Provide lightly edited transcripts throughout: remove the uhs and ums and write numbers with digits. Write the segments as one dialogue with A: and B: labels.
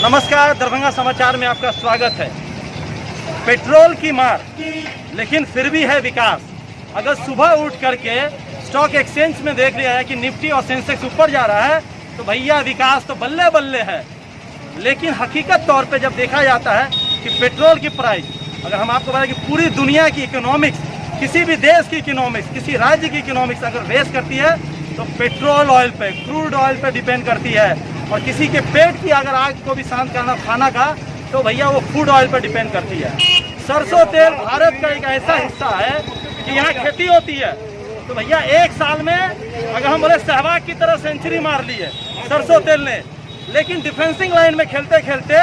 A: नमस्कार, दरभंगा समाचार में आपका स्वागत है। पेट्रोल की मार, लेकिन फिर भी है विकास। अगर सुबह उठ करके स्टॉक एक्सचेंज में देख लिया है कि निफ्टी और सेंसेक्स ऊपर जा रहा है, तो भैया विकास तो बल्ले बल्ले है। लेकिन हकीकत तौर पे जब देखा जाता है कि पेट्रोल की प्राइस, अगर हम आपको बताएं कि पूरी दुनिया की इकोनॉमिक्स, किसी भी देश की इकोनॉमिक्स, किसी राज्य की इकोनॉमिक्स अगर रेस करती है तो पेट्रोल ऑयल पे, क्रूड ऑयल पे डिपेंड करती है। और किसी के पेट की अगर आग को भी शांत करना खाना का, तो भैया वो फूड ऑयल पर डिपेंड करती है। सरसों तेल भारत का एक ऐसा हिस्सा है कि यहाँ खेती होती है। तो भैया एक साल में अगर हम बोले सहवाग की तरह सेंचुरी मार ली है सरसों तेल ने। लेकिन डिफेंसिंग लाइन में खेलते खेलते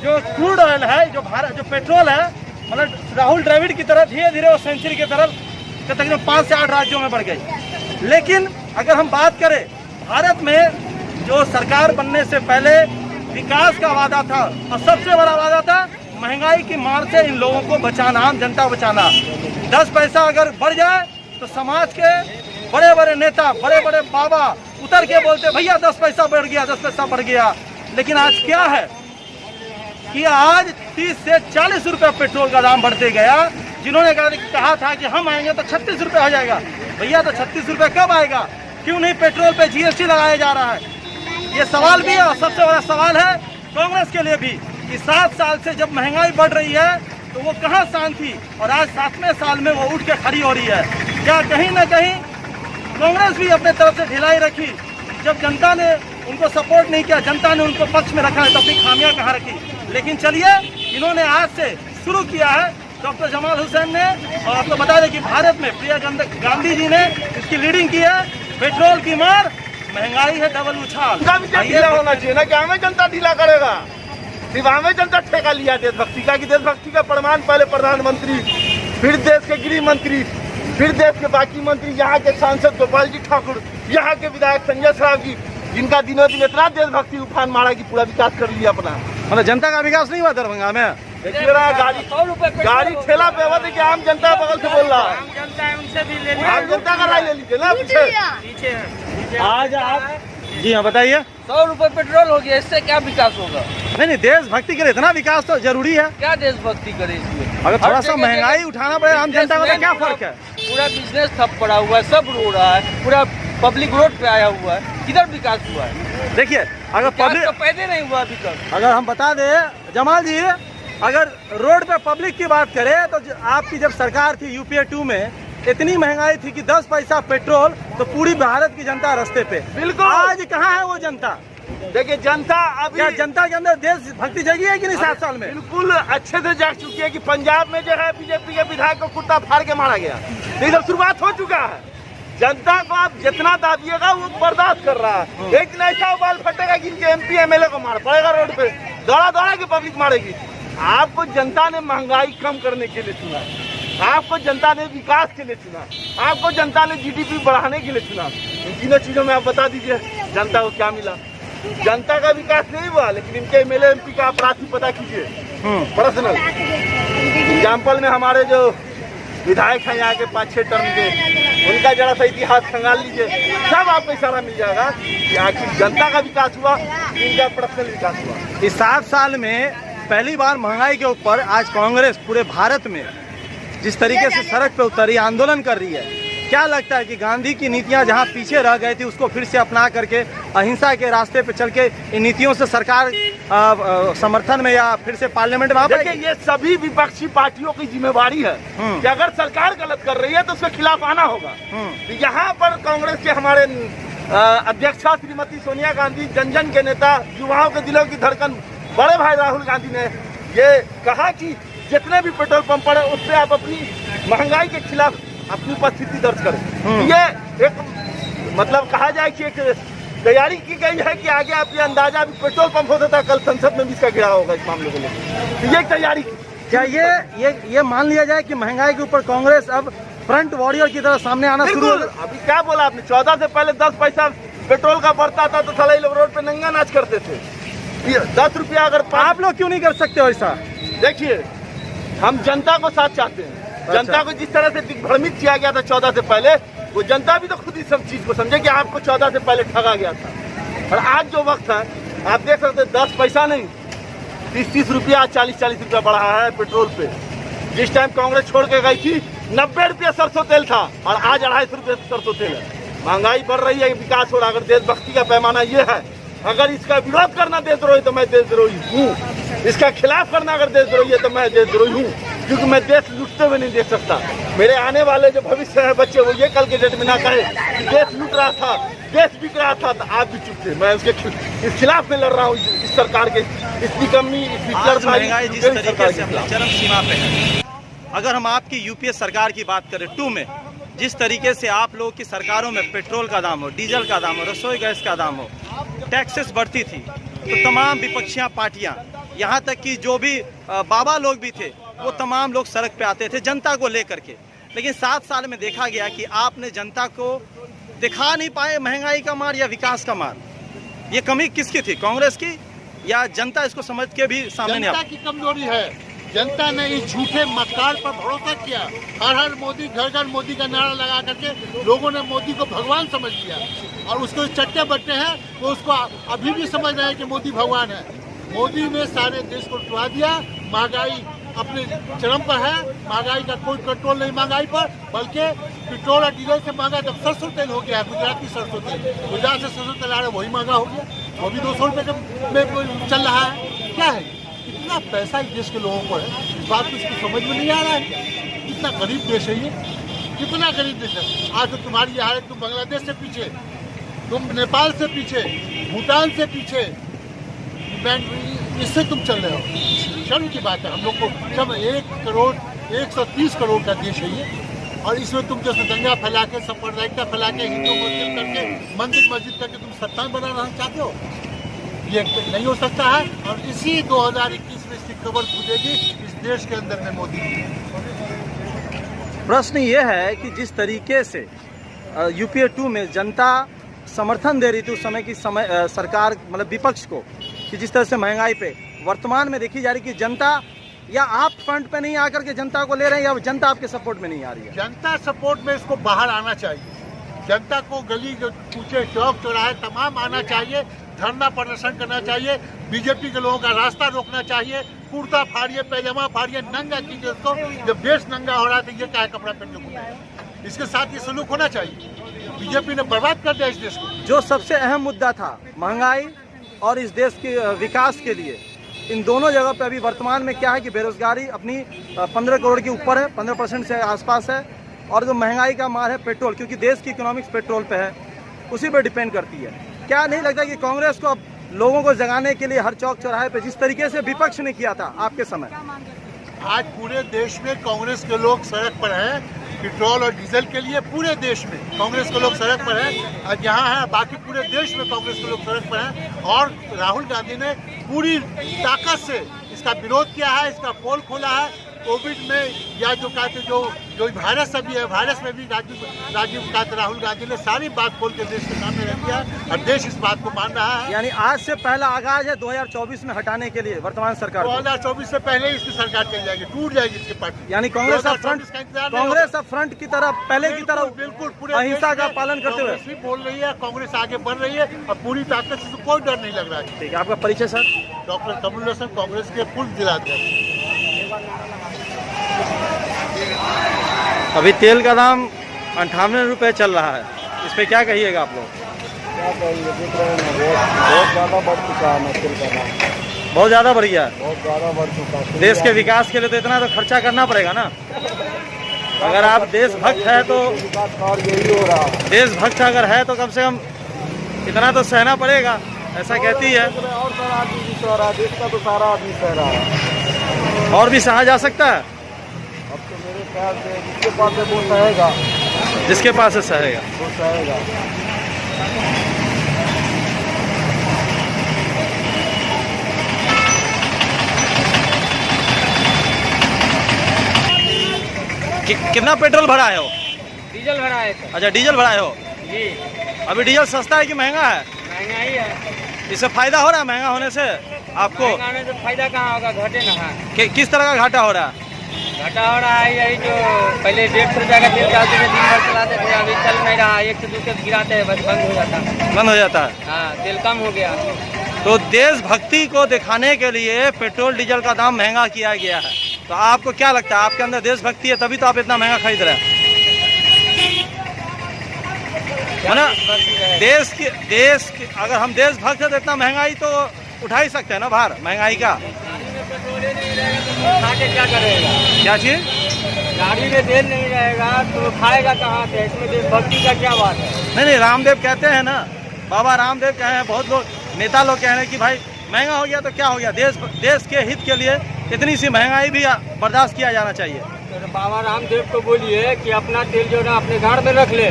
A: जो क्रूड ऑयल है, जो पेट्रोल है, मतलब राहुल द्रविड़ की तरह धीरे धीरे वो सेंचुरी की तरफ तकरीबन 5 से 8 राज्यों में बढ़ गई। लेकिन अगर हम बात करें भारत में, जो सरकार बनने से पहले विकास का वादा था और सबसे बड़ा वादा था महंगाई की मार से इन लोगों को बचाना, आम जनता बचाना। 10 पैसा अगर बढ़ जाए तो समाज के बड़े बड़े नेता, बड़े बड़े बाबा उतर के बोलते भैया 10 पैसा बढ़ गया, 10 पैसा बढ़ गया। लेकिन आज क्या है कि आज 30 से 40 रुपये पेट्रोल का दाम बढ़ते गया। जिन्होंने कहा था कि हम आएंगे तो 36 रुपये हो जाएगा, भैया तो 36 रुपये कब आएगा? क्यों नहीं पेट्रोल पे जीएसटी लगाया जा रहा है? ये सवाल भी है। और सबसे बड़ा सवाल है कांग्रेस के लिए भी कि 7 साल से जब महंगाई बढ़ रही है तो वो कहाँ शांत थी, और आज 7वें साल में वो उठ के खड़ी हो रही है। क्या कहीं ना कहीं कांग्रेस भी अपने तरफ से ढिलाई रखी? जब जनता ने उनको सपोर्ट नहीं किया, जनता ने उनको पक्ष में रखा है, तो अपनी खामियां कहाँ रखी? लेकिन चलिए, इन्होंने आज से शुरू किया है डॉक्टर जमाल हुसैन ने। और आपको बता दें कि भारत में प्रियंका गांधी जी ने इसकी लीडिंग की है। पेट्रोल की मार, महंगाई है डबल उछाल।
B: ढीला होना चाहिए ना कि हमें जनता ढीला करेगा। सिर्फ हमें जनता ठेका लिया देशभक्ति का, कि देशभक्ति का प्रमाण पहले प्रधानमंत्री, फिर देश के गृह मंत्री, फिर देश के बाकी मंत्री, यहाँ के सांसद गोपाल जी ठाकुर, यहाँ के विधायक संजय सराफ जी, जिनका दिनों दिन इतना देशभक्ति उफान मारा कि पूरा विकास कर लिया अपना।
A: मतलब जनता का विकास नहीं हुआ दरभंगा में।
B: देखिए ना, गाड़ी ठेला पे हुआ कि आम जनता बगल से बोल रहा है। आम जनता का राय ले लीजिए ना पीछे।
A: आज आप जी हाँ बताइए।
C: 100 रुपए पेट्रोल हो गया, इससे क्या विकास होगा?
A: नहीं, देशभक्ति के लिए इतना विकास तो जरूरी है।
C: क्या देशभक्ति करे इसमें?
A: अगर थोड़ा सा महंगाई उठाना पड़े आम जनता को, तो क्या फर्क है?
C: पूरा बिजनेस ठप पड़ा हुआ है, सब रो रहा है, पूरा पब्लिक रोड पे आया हुआ है, किधर विकास हुआ है?
A: देखिए, अगर पब्लिक
C: तो पैदे नहीं हुआ अभी तक।
A: अगर हम बता दें जमाल जी, अगर रोड पे पब्लिक की बात करें तो आपकी जब सरकार थी यूपीए 2 में, इतनी महंगाई थी कि 10 पैसा पेट्रोल, तो पूरी भारत की जनता रास्ते पे।
B: बिल्कुल।
A: आज कहाँ है वो जनता?
B: देखिए, जनता अभी, क्या
A: जनता के अंदर देशभक्ति जगी है कि नहीं 7 साल में?
B: बिल्कुल अच्छे से जाग चुकी है कि पंजाब में जो है बीजेपी के विधायक को कुत्ता फाड़ के मारा गया। तो इधर शुरुआत हो चुका है। जनता को आप जितना दाबिएगा वो बर्दाश्त कर रहा है। एक दिन ऐसा उबाल फटेगा कि इनके MP MLA को मार पड़ेगा, रोड पे दौड़ा दौड़ा के पब्लिक मारेगी। आपको जनता ने महंगाई कम करने के लिए चुना, आपको जनता ने विकास के लिए चुना, आपको जनता ने GDP बढ़ाने के लिए चुना। इन तीनों चीजों में आप बता दीजिए जनता को क्या मिला? जनता का विकास नहीं हुआ, लेकिन इनके MLA MP का अपराधी पता कीजिए पर्सनल एग्जाम्पल में। हमारे जो विधायक हैं यहाँ के 5-6 टर्म के, उनका जरा सा इतिहास खंगाल लीजिए, सब आपको इशारा मिल जाएगा कि आखिर जनता का विकास हुआ, इनका पर्सनल विकास हुआ।
A: इस 7 साल में पहली बार महंगाई के ऊपर आज कांग्रेस पूरे भारत में जिस तरीके से सड़क पे उतरी, आंदोलन कर रही है, क्या लगता है कि गांधी की नीतियां जहां पीछे रह गई थी उसको फिर से अपना करके अहिंसा के रास्ते पे चल के इन नीतियों से सरकार समर्थन में या फिर से पार्लियामेंट में आ पाएगी?
B: देखिए, ये सभी विपक्षी पार्टियों की जिम्मेवारी है कि अगर सरकार गलत कर रही है तो उसके खिलाफ आना होगा। तो यहाँ पर कांग्रेस के हमारे अध्यक्षा श्रीमती सोनिया गांधी, जन जन के नेता, युवाओं के दिलों की धड़कन बड़े भाई राहुल गांधी ने ये कहा कि जितने भी पेट्रोल पंप पड़े उस पर आप अपनी महंगाई के खिलाफ अपनी उपस्थिति दर्ज करें। ये एक मतलब कहा जाए कि एक तैयारी की गई है कि आगे आप ये अंदाजा भी पेट्रोल पंप होता था, कल संसद में भी इसका गिरा होगा इस मामले को लेकर। तो ये तैयारी
A: क्या ये मान लिया जाए कि महंगाई के ऊपर कांग्रेस अब फ्रंट वॉरियर की तरह सामने आना शुरू हो?
B: अभी क्या बोला आपने, 14 से पहले 10 पैसा पेट्रोल का बढ़ता था तो साला लोग रोड पे नंगा नाच करते थे। 10 रुपया अगर
A: आप लोग क्यों नहीं कर सकते हो ऐसा?
B: देखिए, हम जनता को साथ चाहते हैं, जनता को जिस तरह से दिग्भ्रमित किया गया था 14 से पहले, वो जनता भी तो खुद इस सब चीज को समझे कि आपको 14 से पहले ठगा गया था। और आज जो वक्त है, आप देख सकते हैं 10 पैसा नहीं 30-30 रुपया 40-40 रुपया बढ़ा है पेट्रोल पे। जिस टाइम कांग्रेस छोड़ के गई थी 90 रुपया सरसों तेल था और आज 250 रुपये सरसों तेल है। महंगाई बढ़ रही है, विकास हो रहा है। अगर देशभक्ति का पैमाना ये है, अगर इसका विरोध करना देशद्रोही तो मैं देशद्रोही हूँ, इसका खिलाफ करना अगर देशद्रोही है तो मैं देशद्रोही हूँ, क्योंकि मैं देश लूटते हुए नहीं देख सकता। मेरे आने वाले जो भविष्य है बच्चे, वो ये कल के डेट में ना कहे कि देश लूट रहा था, देश बिक रहा था, तो आप भी चुप थे। मैं उसके इस खिलाफ में लड़ रहा हूँ, इस सरकार के इस निकम्मी
A: आज महंगाई जिस तरीके से अपनी चरम सीमा पे है। अगर हम आपकी यूपीए सरकार की बात करें 2 में, जिस तरीके से आप लोगों की सरकारों में पेट्रोल का दाम हो, डीजल का दाम हो, रसोई गैस का दाम हो, टैक्सेस बढ़ती थी, तो तमाम विपक्षियाँ पार्टियाँ, यहाँ तक कि जो भी बाबा लोग भी थे, वो तमाम लोग सड़क पे आते थे जनता को लेकर के। लेकिन 7 साल में देखा गया कि आपने जनता को दिखा नहीं पाए महंगाई का मार या विकास का मार। ये कमी किसकी थी, कांग्रेस की या जनता इसको समझ के भी सामने नहीं आ?
D: जनता की कमजोरी है। जनता ने इस झूठे मक्कार पर भरोसा किया। हर हर मोदी, घर घर मोदी का नारा लगा करके लोगों ने मोदी को भगवान समझ लिया और उसको चट्टे बट्टे हैं, वो उसको अभी भी समझ रहे हैं कि मोदी भगवान है। मोदी ने सारे देश को लुटा दिया। महंगाई अपने चरम पर है। महंगाई का कोई कंट्रोल नहीं महंगाई पर, बल्कि पेट्रोल और डीजल से महंगा जब सरसों तेल हो गया है, गुजराती सरसों तेल, गुजरात से सरसों तेल आ रहा है, वही महंगा हो गया, वो भी 200 रुपये में चल रहा है। क्या है, इतना पैसा इस देश के लोगों को है, इस बात को इसकी समझ में नहीं आ रहा है। कितना गरीब देश है ये, कितना गरीब देश है। आज तो तुम्हारी हालत, तुम बांग्लादेश से पीछे, तुम नेपाल से पीछे, भूटान से पीछे, इससे तुम चल रहे हो। शर्म की बात है। हम लोग को जब 130 करोड़ का देश है ये, और इसमें तुम जैसे दंगा फैला के, सांप्रदायिकता फैला के, हिंदू मुस्लिम करके, मंदिर मस्जिद करके तुम सत्ता बनाना चाहते हो, ये नहीं हो सकता है। और इसी 2021 में इसकी खबर खुदेगी इस देश के अंदर में मोदी की।
A: प्रश्न ये है कि जिस तरीके से यूपीए 2 में जनता समर्थन दे रही थी उस समय की सरकार, मतलब विपक्ष को, कि जिस तरह से महंगाई पे वर्तमान में देखी जा रही कि जनता या आप फ्रंट पे नहीं आकर के जनता को ले रहे हैं या जनता आपके सपोर्ट में नहीं आ रही है।
D: जनता सपोर्ट में इसको बाहर आना चाहिए। जनता को गली कूचे चौक चौराहे तमाम आना चाहिए, धरना प्रदर्शन करना चाहिए, बीजेपी के लोगों का रास्ता रोकना चाहिए, कुर्ता फाड़िए, पैजामा फाड़िए, नंगा कीजिए उसको। जब देश नंगा हो रहा है तो ये क्या है, कपड़ा पहन के घूमना, इसके साथ ये सलूक होना चाहिए। बीजेपी ने बर्बाद कर दिया इस देश को।
A: जो सबसे अहम मुद्दा था महंगाई और इस देश के विकास के लिए, इन दोनों जगह पे अभी वर्तमान में क्या है कि बेरोजगारी अपनी 15 करोड़ के ऊपर है, 15% से आसपास है, और जो महंगाई का मार है पेट्रोल, क्योंकि देश की इकोनॉमिक्स पेट्रोल पे है, उसी पे डिपेंड करती है। क्या नहीं लगता कि कांग्रेस को अब लोगों को जगाने के लिए हर चौक चौराहे पे जिस तरीके से विपक्ष ने किया था आपके समय,
D: आज पूरे देश में कांग्रेस के लोग सड़क पर हैं, पेट्रोल और डीजल के लिए पूरे देश में कांग्रेस के लोग सड़क पर हैं। आज यहाँ है, बाकी पूरे देश में कांग्रेस के लोग सड़क पर हैं, और राहुल गांधी ने पूरी ताकत से इसका विरोध किया है, इसका पोल खोला है। कोविड में या जो कहते जो वायरस अभी है, वायरस में भी राहुल गांधी ने सारी बात खोल के देश के सामने रख दिया और देश इस बात को मान रहा है।
A: यानी आज से पहला आगाज है 2024 में हटाने के लिए वर्तमान सरकार।
D: 2024 से पहले ही इसकी सरकार चल जाएगी, टूट जाएगी इसकी पार्टी।
A: यानी कांग्रेस अब फ्रंट की तरह पहले की तरह
D: बिल्कुल पूरे
A: अहिंसा का पालन करते हुए
D: कांग्रेस भी बोल रही है, कांग्रेस आगे बढ़ रही है और पूरी ताकत से कोई डर नहीं लग रहा है।
A: ठीक है, आपका परिचय सर?
D: डॉक्टर कमल हसन, कांग्रेस के पूर्व जिलाध्यक्ष।
A: अभी तेल का दाम 58 रुपये चल रहा है, इस पे क्या कहिएगा आप लोग?
E: क्या कहिए, देख रहे हैं बहुत ज़्यादा बढ़ चुका है तेल का दाम,
A: बहुत ज़्यादा बढ़ गया है।
E: बहुत ज़्यादा बढ़ चुका है।
A: देश के विकास के लिए तो इतना तो खर्चा करना पड़ेगा ना। अगर आप देशभक्त है तो
E: यही हो रहा है,
A: देशभक्त अगर है तो कम से कम इतना तो सहना पड़ेगा, ऐसा कहती है।
E: और सारा आदमी भी सह रहा है, देश का तो सारा आदमी सह रहा है।
A: और भी सहा जा सकता है।
E: अब तो मेरे ख्याल से जिसके पास है वो सहेगा,
A: जिसके पास है सहेगा।
E: वो सहेगा।
A: कितना पेट्रोल भराए हो?
C: डीजल भराए थे।
A: अच्छा, डीजल भराए हो
C: जी।
A: अभी डीजल सस्ता है कि महंगा है?
C: महंगा ही है।
A: इससे फायदा हो रहा है महंगा होने से आपको?
C: महंगा होने से फायदा कहाँ होगा, घाटे ना है।
A: किस तरह का घाटा हो रहा है?
C: घाटा हो रहा है यही जो पहले 150 रुपया का तेल डालते थे, दिन भर चलाते थे, अभी चल नहीं रहा, 1 से 2 के गिराते हैं, बस बंद हो जाता है।
A: बंद हो जाता है।
C: हाँ, तेल कम हो गया।
A: तो देशभक्ति को दिखाने के लिए पेट्रोल डीजल का दाम महंगा किया गया है। तो आपको क्या लगता है, आपके अंदर देशभक्ति है तभी तो आप इतना महंगा खरीद रहे हैं? है ना? देश की अगर हम देशभक्त है तो इतना महंगाई तो उठा ही सकते हैं ना भार महंगाई का।
C: खा के क्या करेगा?
A: क्या चीज?
C: गाड़ी में तेल नहीं रहेगा तो खाएगा कहाँ से? इसमें देशभक्ति का क्या बात है?
A: नहीं, रामदेव कहते हैं ना, बाबा रामदेव कहे हैं, बहुत लोग नेता लोग कह रहे हैं कि भाई महंगा हो गया तो क्या हो गया, देश के हित के लिए इतनी सी महंगाई भी बर्दाश्त किया जाना चाहिए।
C: तो बाबा रामदेव को बोलिए कि अपना तेल जो ना अपने घर में रख ले,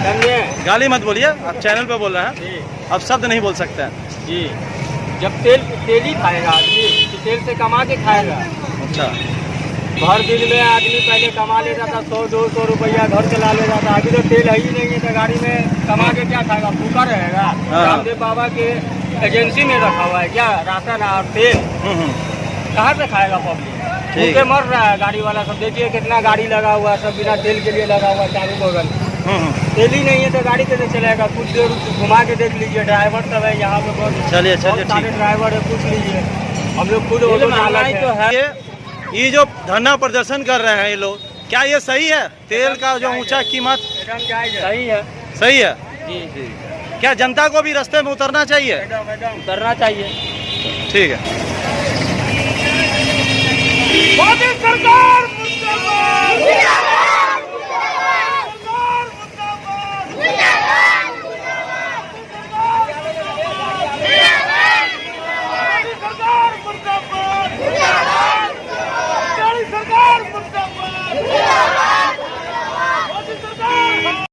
C: समझे?
A: गाली मत बोलिए, आप चैनल पे बोल रहे हैं,
C: जी
A: अब शब्द नहीं बोल सकते हैं।
C: जी। जब तेल ही खाएगा आदमी तो तेल से कमा के खाएगा।
A: अच्छा,
C: हर दिन में आदमी पहले कमा लेता था 100-200 रुपया, घर चला लेता था। अभी तो तेल है ही नहीं है तो गाड़ी में कमा के क्या खाएगा? भूखा रहेगा।
A: हाँ।
C: रामदेव बाबा के एजेंसी में रखा हुआ है क्या राशन और तेल? कहाँ से खाएगा पब्लिक?
A: ठीक
C: भूखे
A: है।
C: मर रहा है गाड़ी वाला सब। देखिए कितना गाड़ी लगा हुआ है, सब बिना तेल के लिए लगा हुआ है चारों बगल। तेल ही नहीं है तो गाड़ी कैसे चलेगा? कुछ देर घुमा के देख लीजिए, ड्राइवर सब है यहाँ पे बहुत
A: चलिए
C: बहुत सारे
A: ठीक
C: ड्राइवर है, पूछ लीजिए। हम लोग खुद
A: है।
C: ऑटो चालक है।
A: ये जो धरना प्रदर्शन कर रहे हैं ये लोग, क्या ये सही है? तेल का जो ऊंचा कीमत
C: सही है।
A: सही है?
C: जी जी,
A: क्या जनता को भी रास्ते में उतरना चाहिए?
C: करना चाहिए।
A: ठीक है।
B: मोदी सरकार